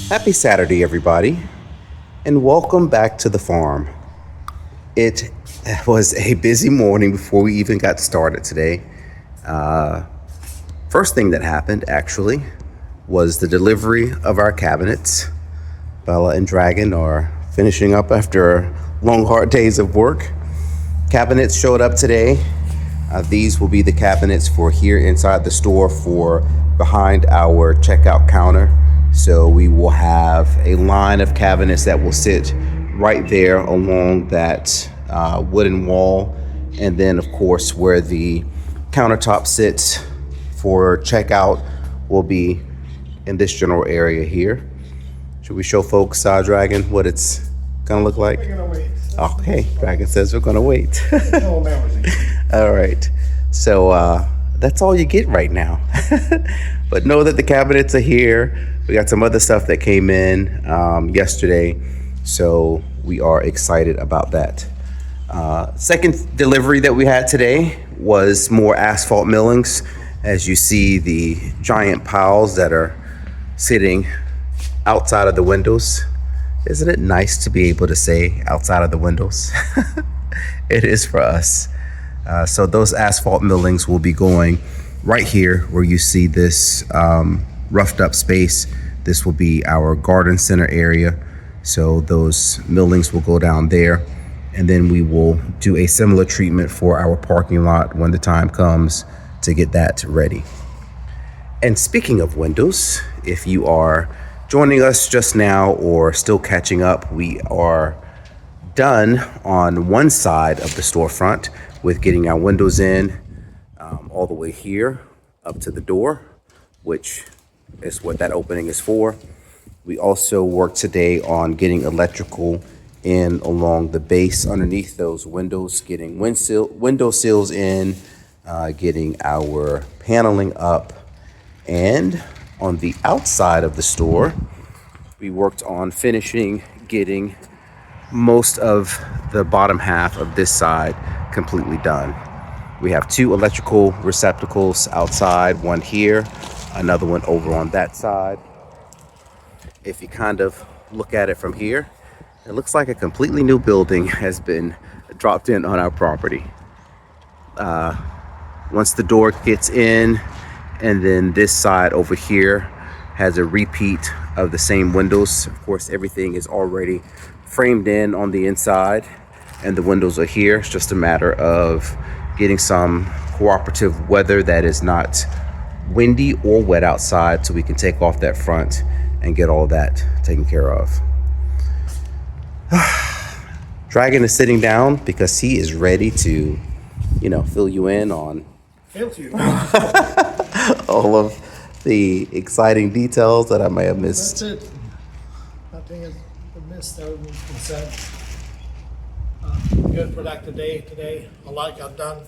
Happy Saturday, everybody, and welcome back to the farm. It was a busy morning before we even got started today. First thing that happened, actually, was the delivery of our cabinets. Bella and Dragon are finishing up after long, hard days of work. Cabinets showed up today. These will be the cabinets for here inside the store for behind our checkout counter. So we will have a line of cabinets that will sit right there along that wooden wall. And then, of course, where the countertop sits for checkout will be in this general area here. Should we show folks, Dragon, what it's gonna look like? We're gonna wait. Okay, Dragon says we're gonna wait. No everything. All right, so that's all you get right now. But know that the cabinets are here. We got some other stuff that came in yesterday, so we are excited about that. Second delivery that we had today was more asphalt millings. As you see, the giant piles that are sitting outside of the windows. Isn't it nice to be able to say outside of the windows? It is for us. So those asphalt millings will be going right here where you see this roughed up space. This will be our garden center area. So those millings will go down there. And then we will do a similar treatment for our parking lot when the time comes to get that ready. And speaking of windows, if you are joining us just now or still catching up, we are done on one side of the storefront with getting our windows in all the way here up to the door, which is what that opening is for. We also worked today on getting electrical in along the base underneath those windows, getting window sills in, getting our paneling up. And on the outside of the store, we worked on finishing getting most of the bottom half of this side completely done. We have two electrical receptacles outside, one here, another one over on that side. If you kind of look at it from here, it looks like a completely new building has been dropped in on our property. Once the door gets in, and then this side over here has a repeat of the same windows. Of course, everything is already framed in on the inside and the windows are here. It's just a matter of getting some cooperative weather that is not windy or wet outside so we can take off that front and get all that taken care of. Dragon is sitting down because he is ready to, fill you in on all of the exciting details that I may have missed. That's it. Nothing is missed. Everything's been said. Good productive day today. A lot got done.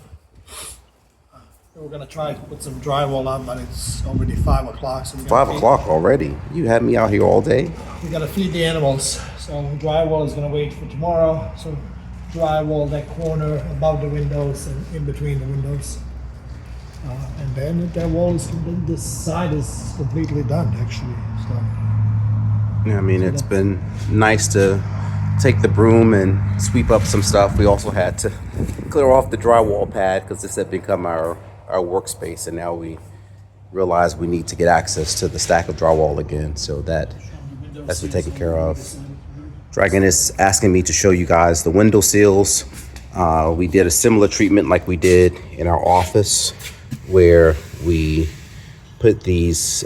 We're gonna try to put some drywall on, but it's already 5 o'clock. So 5 o'clock already. You had me out here all day. We gotta feed the animals. So drywall is gonna wait for tomorrow. So drywall that corner above the windows and in between the windows. And then that wall is, this side is completely done actually. So I mean, it's been nice to take the broom and sweep up some stuff. We also had to clear off the drywall pad because this had become our workspace, and now we realize we need to get access to the stack of drywall again. So that's been taken care of. Dragon is asking me to show you guys the window sills. We did a similar treatment like we did in our office, where we put these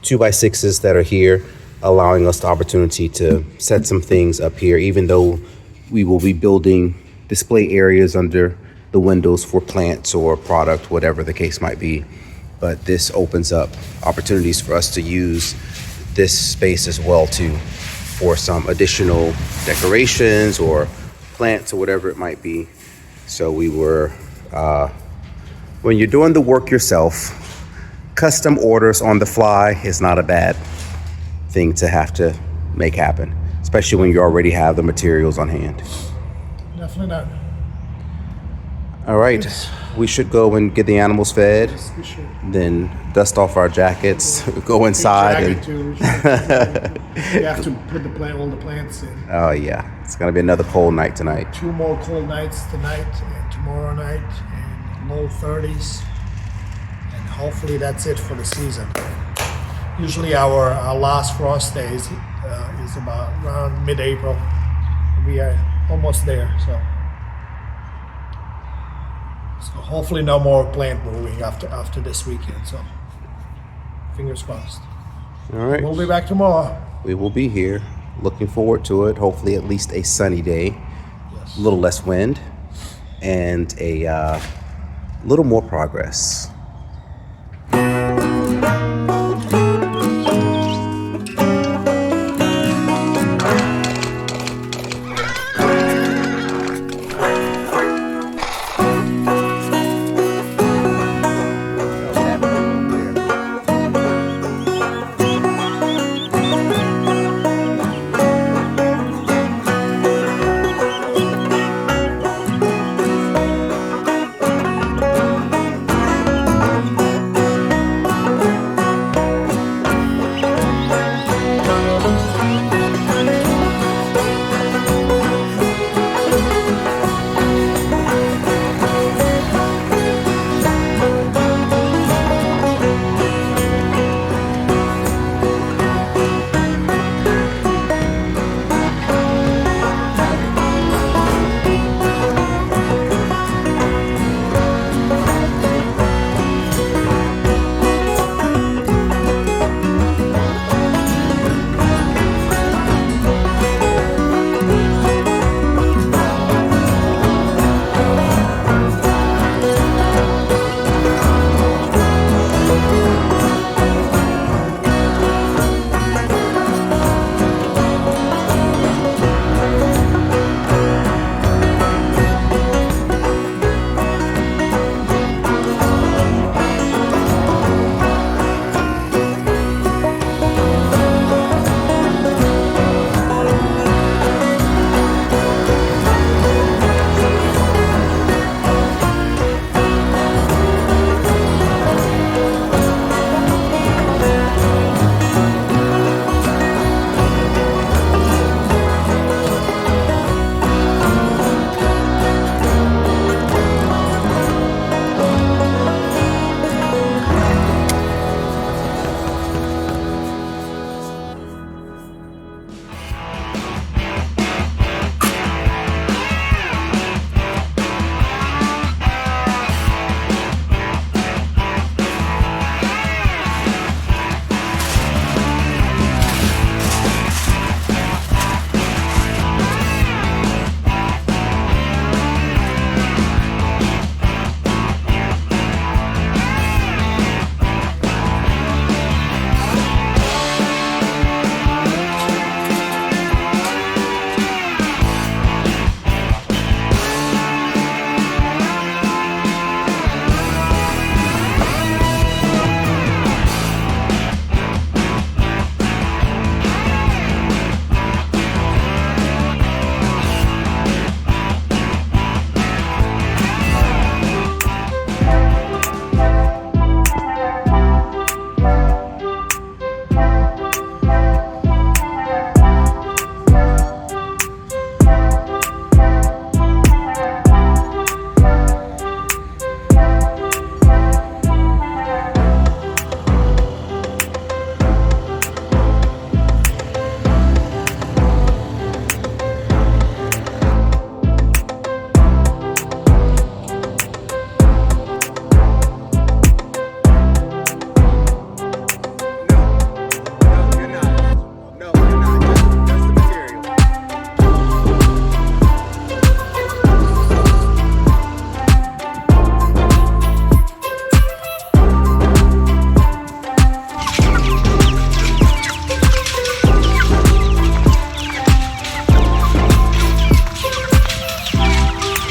2x6s that are here, allowing us the opportunity to set some things up here, even though we will be building display areas under the windows for plants or product, whatever the case might be. But this opens up opportunities for us to use this space as well too, for some additional decorations or plants or whatever it might be. So we were, when you're doing the work yourself, custom orders on the fly is not a bad thing to have to make happen, especially when you already have the materials on hand. definitely not. All right, we should go and get the animals fed, Yes, we should. then dust off our jackets, go inside, Jacket and too. We have to put all the plants in. oh yeah, it's gonna be another cold night tonight. 2 more cold nights tonight and tomorrow night, and low 30s. And hopefully that's it for the season. Usually our last frost days is about around mid-April. We are almost there, so hopefully no more plant moving after this weekend. So fingers crossed. All right, We'll be back tomorrow. we will be here. Looking forward to it. Hopefully, at least a sunny day, Yes. a little less wind, and a little more progress.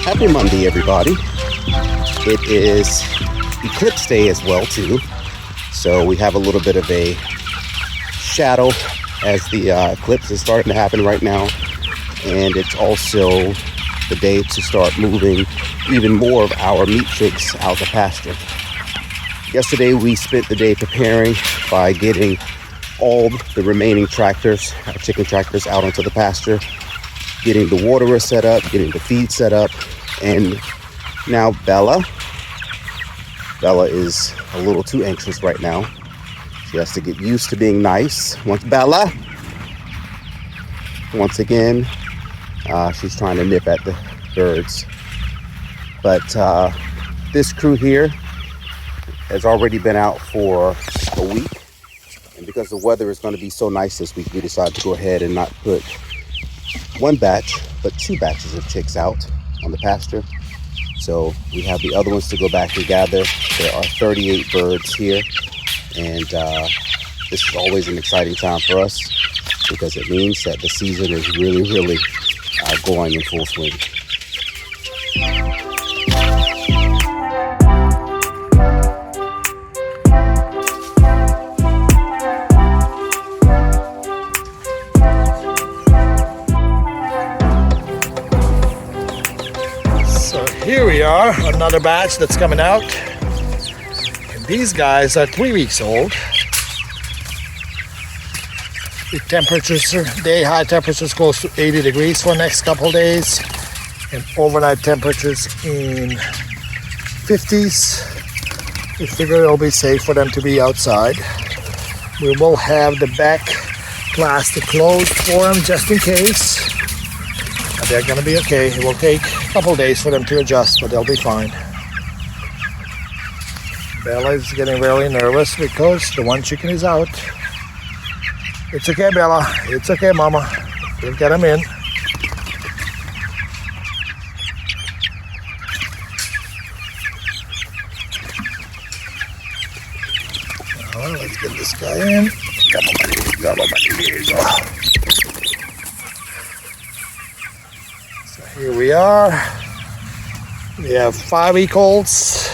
Happy Monday, everybody. It is eclipse day as well, too. So we have a little bit of a shadow as the eclipse is starting to happen right now. And it's also the day to start moving even more of our meat chicks out to pasture. Yesterday we spent the day preparing by getting all the remaining tractors, our chicken tractors, out onto the pasture, getting the waterer set up, getting the feed set up, and now Bella is a little too anxious right now. She has to get used to being nice. Bella, once again, she's trying to nip at the birds. But this crew here has already been out for a week. And because the weather is going to be so nice this week, we decided to go ahead and not put one batch, but 2 batches of chicks out on the pasture. So we have the other ones to go back and gather. There are 38 birds here. And this is always an exciting time for us because it means that the season is really going in full swing. So here we are, another batch that's coming out. And these guys are 3 weeks old. The temperatures, day high temperatures close to 80 degrees for the next couple days. And overnight temperatures in 50s. We figure it'll be safe for them to be outside. We will have the back plastic closed for them just in case. But they're gonna be okay. It will take a couple days for them to adjust, but they'll be fine. Bella is getting really nervous because the one chicken is out. It's okay, Bella. It's okay, Mama. We'll get him in. Now, let's get this guy in. Come on, buddy. Come on, buddy. Here you go. So here we are. We have 5-week-olds.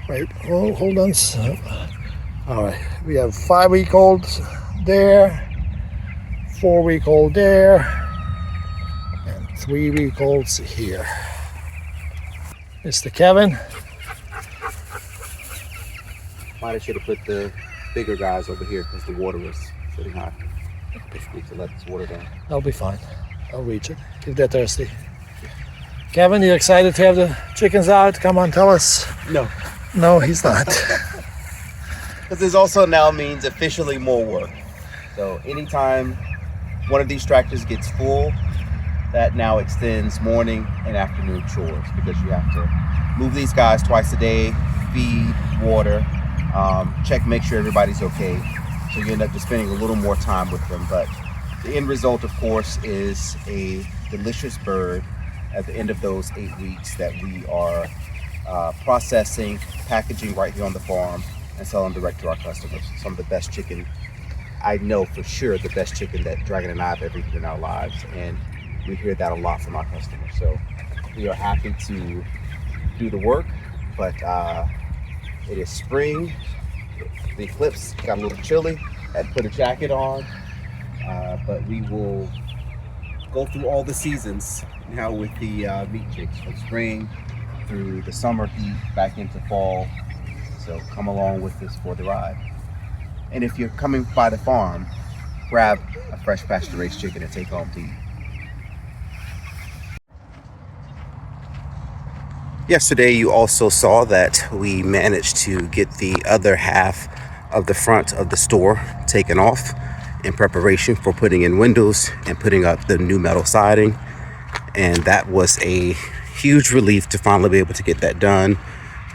Wait, hold on. All right, we have 5-week-olds there, 4-week-old there, and 3-week-olds here. Mr. Kevin. Might have should have put the bigger guys over here because the water was sitting high. Just need to let this water down. I'll be fine. I'll reach it if they're thirsty. Kevin, you excited to have the chickens out? Come on, tell us. No. No, he's not. Because this also now means officially more work. So anytime one of these tractors gets full, that now extends morning and afternoon chores because you have to move these guys twice a day, feed, water, check, make sure everybody's okay. So you end up just spending a little more time with them. But the end result, of course, is a delicious bird at the end of those 8 weeks that we are processing, packaging right here on the farm, and selling direct to our customers. Some of the best chicken, I know for sure, the best chicken that Dragon and I have ever eaten in our lives. And we hear that a lot from our customers. So we are happy to do the work, but it is spring. The eclipse got a little chilly. Had to put a jacket on, but we will go through all the seasons now with the meat chicks, from spring through the summer heat back into fall. So come along with us for the ride. And if you're coming by the farm, grab a fresh pasture-raised chicken and take home to eat. Yesterday, you also saw that we managed to get the other half of the front of the store taken off in preparation for putting in windows and putting up the new metal siding. And that was a huge relief to finally be able to get that done,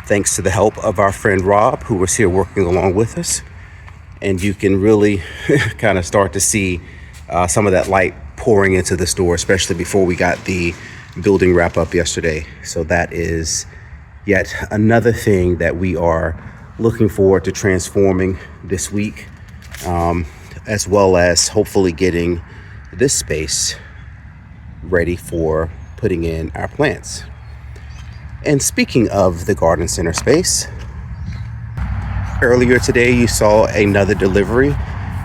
thanks to the help of our friend Rob, who was here working along with us. And you can really kind of start to see some of that light pouring into the store, especially before we got the building wrap up yesterday. So that is yet another thing that we are looking forward to transforming this week, as well as hopefully getting this space ready for putting in our plants. And speaking of the garden center space, earlier today you saw another delivery,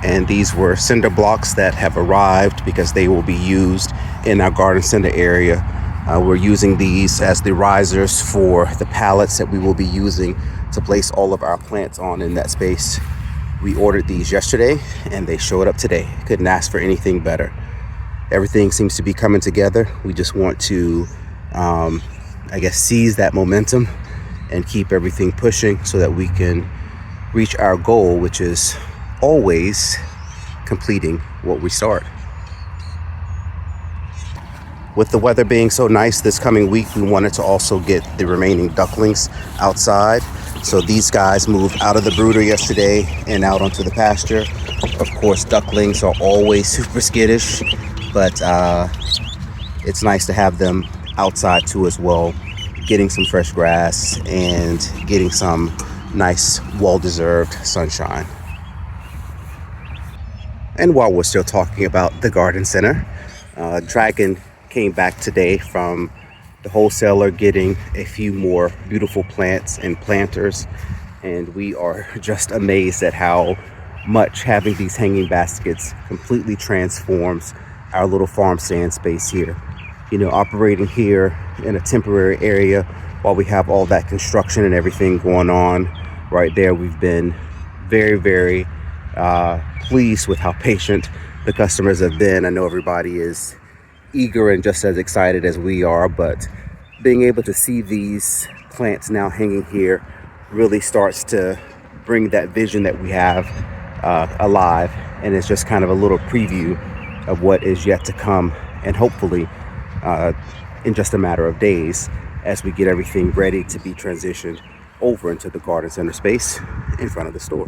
and these were cinder blocks that have arrived because they will be used in our garden center area We're using these as the risers for the pallets that we will be using to place all of our plants on in that space. We ordered these yesterday and they showed up today. Couldn't ask for anything better. Everything seems to be coming together. We just want to, seize that momentum and keep everything pushing so that we can reach our goal, which is always completing what we start. With the weather being so nice this coming week, we wanted to also get the remaining ducklings outside. So these guys moved out of the brooder yesterday and out onto the pasture. Of course, ducklings are always super skittish, but it's nice to have them outside too as well, getting some fresh grass and getting some nice, well-deserved sunshine. And while we're still talking about the garden center, Dragon came back today from the wholesaler getting a few more beautiful plants and planters, and we are just amazed at how much having these hanging baskets completely transforms our little farm stand space here. You know, operating here in a temporary area while we have all that construction and everything going on right there, we've been very, very pleased with how patient the customers have been. I know everybody is eager and just as excited as we are, but being able to see these plants now hanging here really starts to bring that vision that we have alive, and it's just kind of a little preview of what is yet to come, and hopefully in just a matter of days as we get everything ready to be transitioned over into the garden center space in front of the store.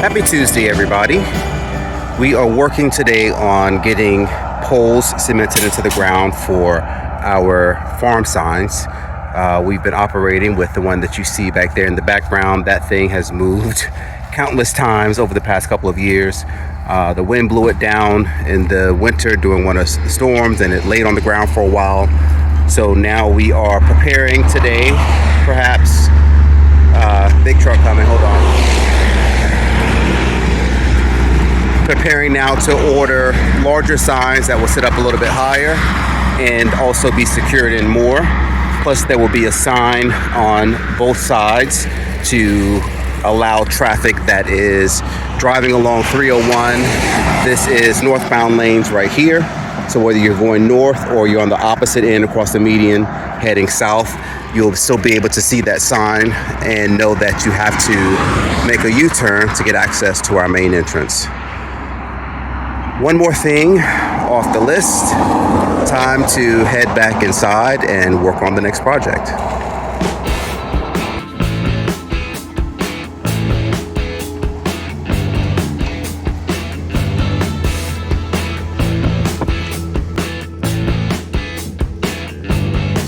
Happy Tuesday, everybody. We are working today on getting poles cemented into the ground for our farm signs. We've been operating with the one that you see back there in the background. That thing has moved countless times over the past couple of years. The wind blew it down in the winter during one of the storms, and it laid on the ground for a while. So now we are preparing today, perhaps. Big truck coming, hold on. Preparing now to order larger signs that will sit up a little bit higher and also be secured in more. Plus there will be a sign on both sides to allow traffic that is driving along 301. This is northbound lanes right here. So whether you're going north or you're on the opposite end across the median heading south, you'll still be able to see that sign and know that you have to make a U-turn to get access to our main entrance. One more thing off the list. Time to head back inside and work on the next project.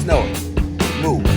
Snow, move.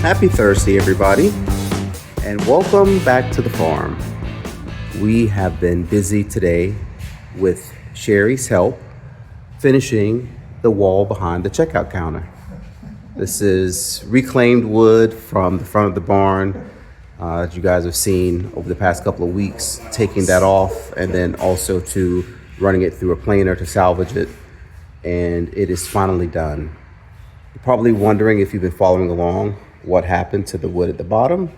Happy Thursday, everybody, and welcome back to the farm. We have been busy today with Sherry's help finishing the wall behind the checkout counter. This is reclaimed wood from the front of the barn that you guys have seen over the past couple of weeks, taking that off and then also to running it through a planer to salvage it, and it is finally done. You're probably wondering, if you've been following along, what happened to the wood at the bottom.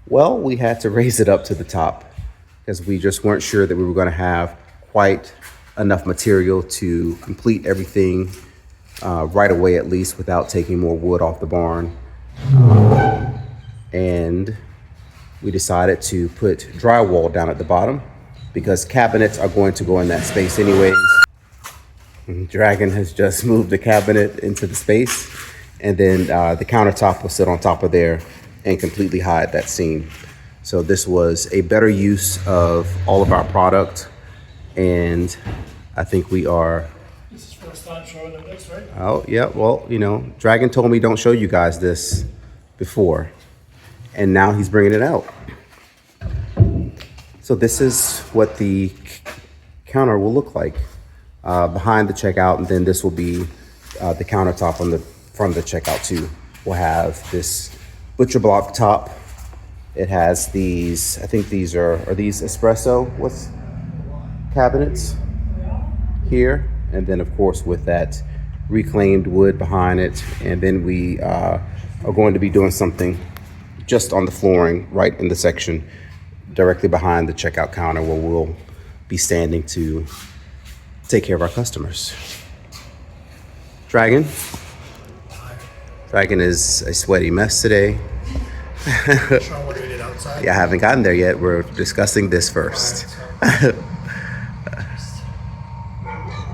Well, we had to raise it up to the top because we just weren't sure that we were going to have quite enough material to complete everything right away, at least, without taking more wood off the barn. And we decided to put drywall down at the bottom because cabinets are going to go in that space anyways. Dragon has just moved the cabinet into the space, and then the countertop will sit on top of there and completely hide that seam. So this was a better use of all of our product, and I think we are. This is first time showing them this, right? Oh yeah, well, you know, Dragon told me don't show you guys this before, and now he's bringing it out. So this is what the counter will look like behind the checkout, and then this will be the countertop on the front of the checkout too. We'll have this butcher block top. It has these, I think these are these espresso cabinets here, and then of course with that reclaimed wood behind it. And then we are going to be doing something just on the flooring right in the section directly behind the checkout counter where we'll be standing to take care of our customers. Dragon is a sweaty mess today. Yeah, I haven't gotten there yet. We're discussing this first.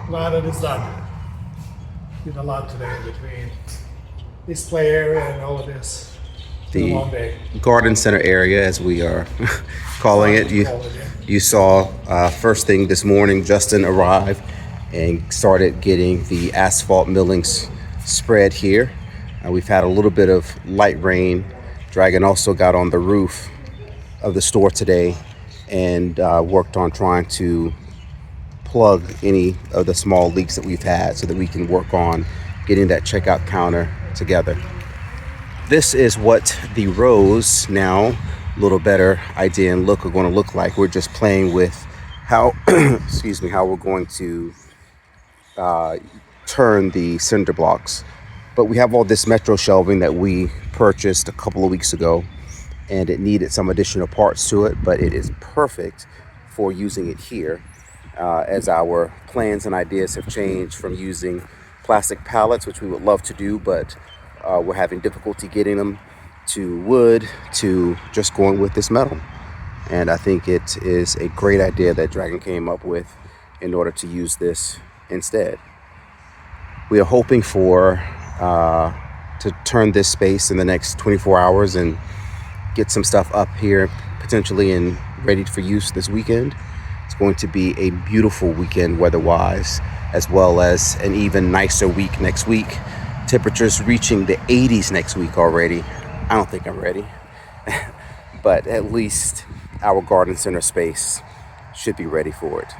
glad it is done. Did a lot today between this play area and all of this. It's been a long day. Garden center area, as we are calling it. You saw first thing this morning, Justin arrived and started getting the asphalt millings spread here. We've had a little bit of light rain. Dragon also got on the roof of the store today and worked on trying to plug any of the small leaks that we've had so that we can work on getting that checkout counter together. This is what the rows now, a little better idea and look, are going to look like. We're just playing with how, excuse me, how we're going to turn the cinder blocks. But we have all this metro shelving that we purchased a couple of weeks ago, and it needed some additional parts to it, but it is perfect for using it here. As our plans and ideas have changed from using plastic pallets, which we would love to do, but we're having difficulty getting them, to wood, to just going with this metal. And I think it is a great idea that Dragon came up with in order to use this instead. We are hoping for to turn this space in the next 24 hours and get some stuff up here potentially and ready for use this weekend. It's going to be a beautiful weekend weather-wise, as well as an even nicer week next week. Temperatures reaching the 80s next week already. I don't think I'm ready, but at least our garden center space should be ready for it.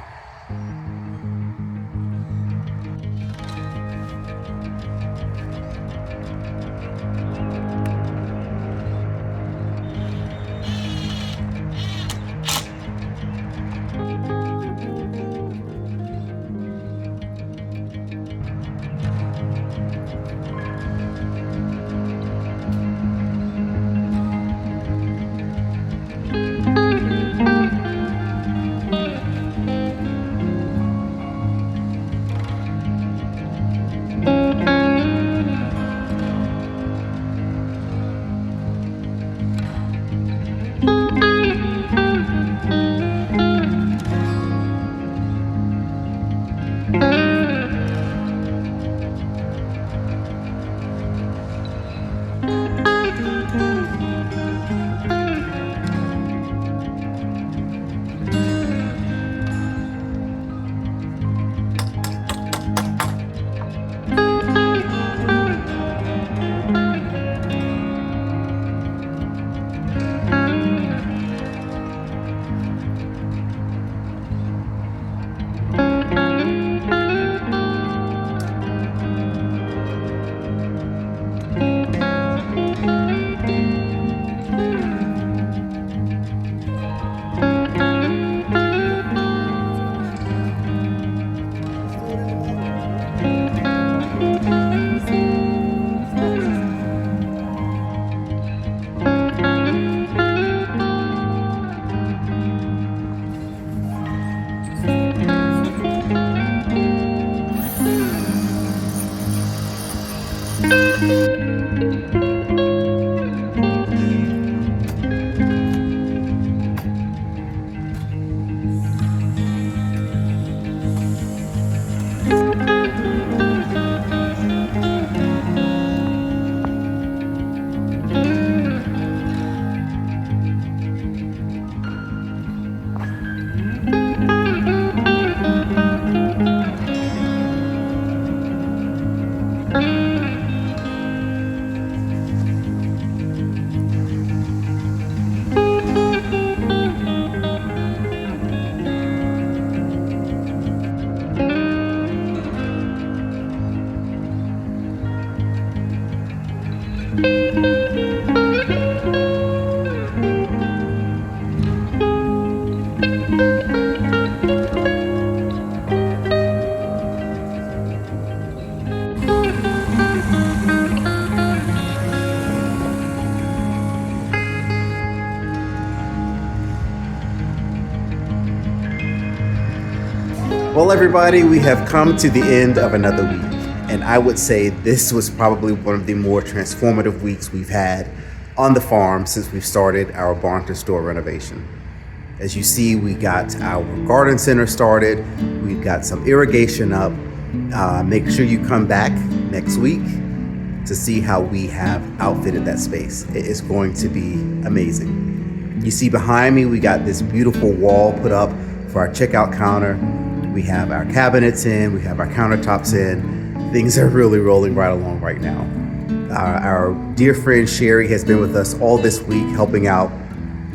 Well, everybody, we have come to the end of another week, and I would say this was probably one of the more transformative weeks we've had on the farm since we've started our barn to store renovation. As you see, we got our garden center started. We've got some irrigation up. Make sure you come back next week to see how we have outfitted that space. It is going to be amazing. You see behind me, we got this beautiful wall put up for our checkout counter. We have our cabinets in, we have our countertops in. Things are really rolling right along right now. Our dear friend Sherry has been with us all this week helping out.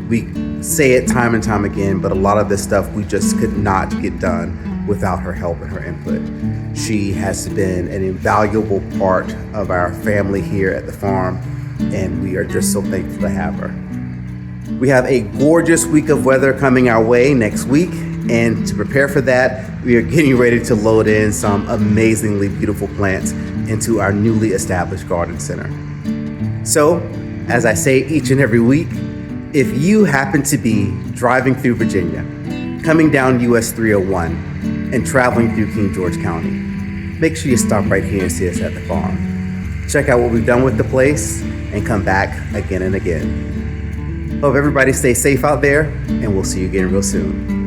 We say it time and time again, but a lot of this stuff we just could not get done without her help and her input. She has been an invaluable part of our family here at the farm, and we are just so thankful to have her. We have a gorgeous week of weather coming our way next week, and to prepare for that, we are getting ready to load in some amazingly beautiful plants into our newly established garden center. So, as I say each and every week, if you happen to be driving through Virginia, coming down US 301, and traveling through King George County, make sure you stop right here and see us at the farm. Check out what we've done with the place and come back again and again. Hope everybody stays safe out there, and we'll see you again real soon.